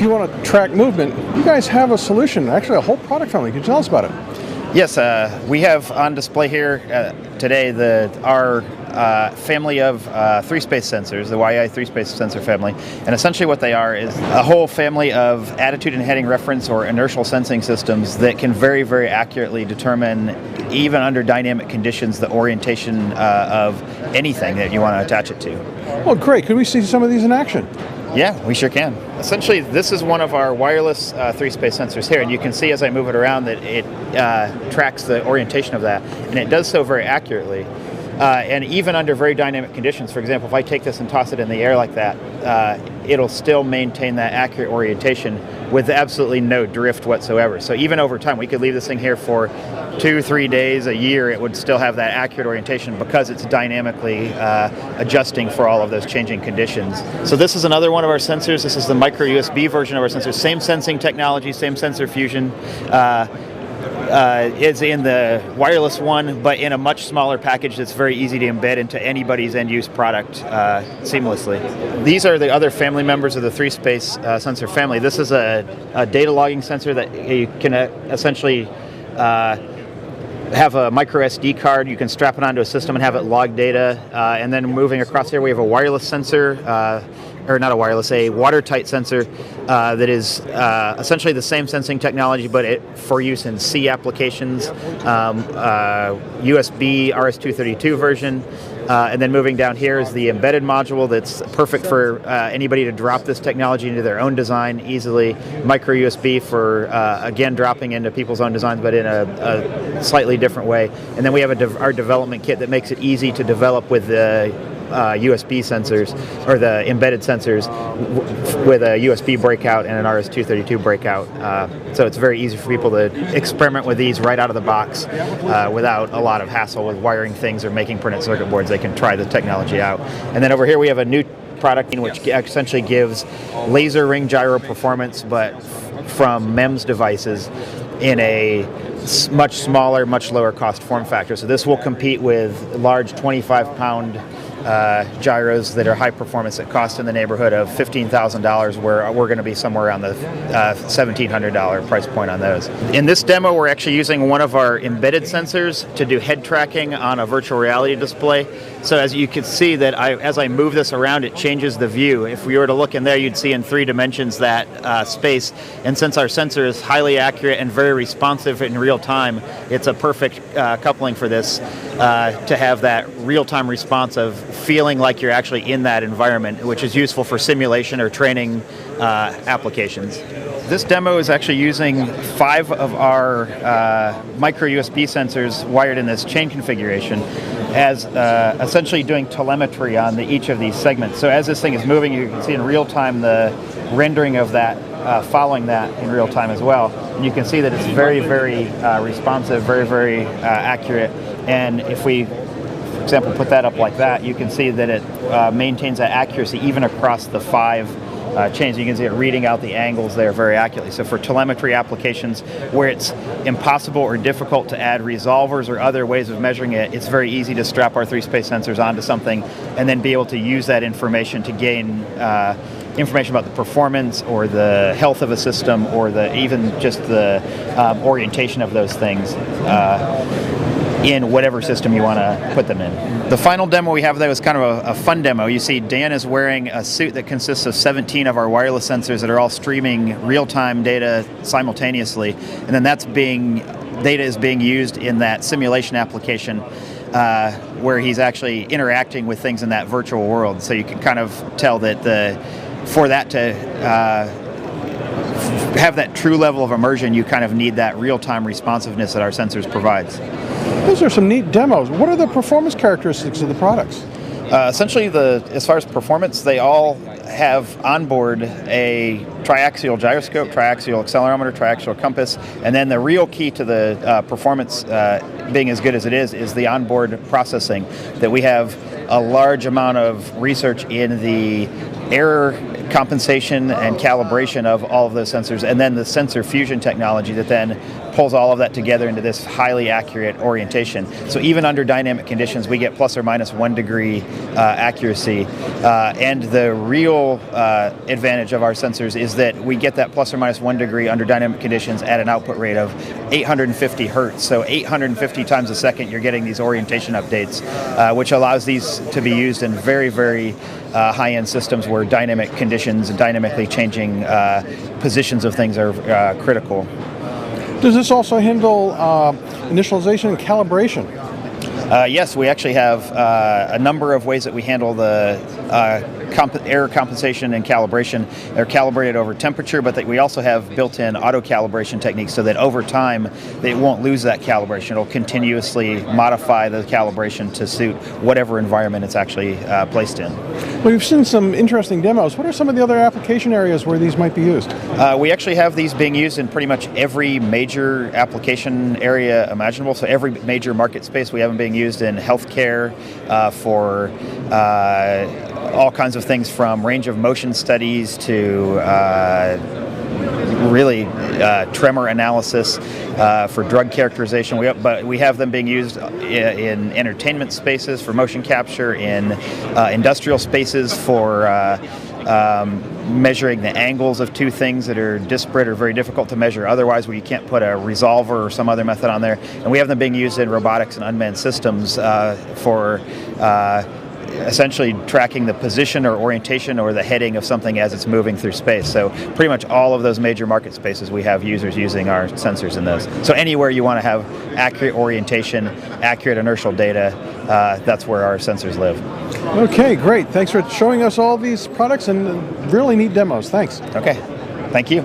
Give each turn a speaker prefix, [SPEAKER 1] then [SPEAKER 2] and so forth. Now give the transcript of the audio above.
[SPEAKER 1] if you want to track movement, you guys have a solution, actually a whole product family. Can you tell us about it?
[SPEAKER 2] Yes, we have on display here today our family of 3-space sensors, the YEI 3-space sensor family. And essentially what they are is a whole family of attitude and heading reference or inertial sensing systems that can very, very accurately determine, even under dynamic conditions, the orientation of anything that you want to attach it to.
[SPEAKER 1] Oh, great. Could we see some of these in action?
[SPEAKER 2] Yeah, we sure can. Essentially, this is one of our wireless 3-space sensors here, and you can see as I move it around that it tracks the orientation of that, and it does so very accurately. And even under very dynamic conditions, for example, if I take this and toss it in the air like that, it'll still maintain that accurate orientation with absolutely no drift whatsoever. So even over time, we could leave this thing here for 2-3 days, a year, it would still have that accurate orientation because it's dynamically adjusting for all of those changing conditions. So this is another one of our sensors. This is the micro USB version of our sensor. Same sensing technology, same sensor fusion. Is in the wireless one, but in a much smaller package that's very easy to embed into anybody's end-use product seamlessly. These are the other family members of the 3-space sensor family. This is a data logging sensor that you can essentially have a micro SD card. You can strap it onto a system and have it log data. And then moving across here, we have a wireless sensor, or not a wireless, a watertight sensor that is essentially the same sensing technology, but for use in C applications, USB RS-232 version. And then moving down here is the embedded module that's perfect for anybody to drop this technology into their own design easily. Micro USB for, again, dropping into people's own designs, but in a slightly different way. And then we have our development kit that makes it easy to develop with the USB sensors, or the embedded sensors, with a USB breakout and an RS-232 breakout. So it's very easy for people to experiment with these right out of the box without a lot of hassle with wiring things or making printed circuit boards. They can try the technology out. And then over here we have a new product which essentially gives laser ring gyro performance, but from MEMS devices in a much smaller, much lower cost form factor. So this will compete with large 25-pound gyros that are high performance that cost in the neighborhood of $15,000, where we're going to be somewhere around the $1,700 price point on those. In this demo, we're actually using one of our embedded sensors to do head tracking on a virtual reality display. So as you can see that as I move this around, it changes the view. If we were to look in there, you'd see in 3 dimensions that space. And since our sensor is highly accurate and very responsive in real time, it's a perfect coupling for this to have that real-time response of feeling like you're actually in that environment, which is useful for simulation or training applications. This demo is actually using 5 of our micro USB sensors wired in this chain configuration as essentially doing telemetry on each of these segments. So as this thing is moving, you can see in real time the rendering of that, following that in real time as well. And you can see that it's very, very responsive, very, very accurate. And if we, for example, put that up like that, you can see that it maintains that accuracy even across the 5 chains. You can see it reading out the angles there very accurately. So for telemetry applications where it's impossible or difficult to add resolvers or other ways of measuring it, it's very easy to strap our 3-space sensors onto something and then be able to use that information to gain information about the performance or the health of a system, or even just the orientation of those things in whatever system you want to put them in. The final demo we have there is kind of a fun demo. You see Dan is wearing a suit that consists of 17 of our wireless sensors that are all streaming real-time data simultaneously, and then data is being used in that simulation application where he's actually interacting with things in that virtual world. So you can kind of tell that for that to have that true level of immersion, you kind of need that real-time responsiveness that our sensors provides.
[SPEAKER 1] Those are some neat demos. What are the performance characteristics of the products?
[SPEAKER 2] Essentially, as far as performance, they all have onboard a triaxial gyroscope, triaxial accelerometer, triaxial compass, and then the real key to the performance being as good as it is the onboard processing. That we have a large amount of research in the error compensation and calibration of all of those sensors, and then the sensor fusion technology that then pulls all of that together into this highly accurate orientation. So even under dynamic conditions, we get plus or minus 1 degree accuracy. And the real advantage of our sensors is that we get that plus or minus 1 degree under dynamic conditions at an output rate of 850 hertz. So 850 times a second, you're getting these orientation updates, which allows these to be used in very, very high-end systems where dynamic conditions and dynamically changing positions of things are critical.
[SPEAKER 1] Does this also handle initialization and calibration?
[SPEAKER 2] Yes, we actually have a number of ways that we handle the error compensation and calibration. They're calibrated over temperature, but we also have built-in auto-calibration techniques so that over time they won't lose that calibration. It'll continuously modify the calibration to suit whatever environment it's actually placed in.
[SPEAKER 1] Well, you've seen some interesting demos. What are some of the other application areas where these might be used?
[SPEAKER 2] We actually have these being used in pretty much every major application area imaginable. So every major market space, we have them being used in healthcare for all kinds of things from range of motion studies to really tremor analysis for drug characterization. But we have them being used in entertainment spaces for motion capture, in industrial spaces for measuring the angles of two things that are disparate or very difficult to measure otherwise, where you can't put a resolver or some other method on there. And we have them being used in robotics and unmanned systems for essentially tracking the position or orientation or the heading of something as it's moving through space. So pretty much all of those major market spaces, we have users using our sensors in those. So anywhere you want to have accurate orientation, accurate inertial data, that's where our sensors live.
[SPEAKER 1] Okay, great. Thanks for showing us all these products and really neat demos. Thanks.
[SPEAKER 2] Okay, thank you.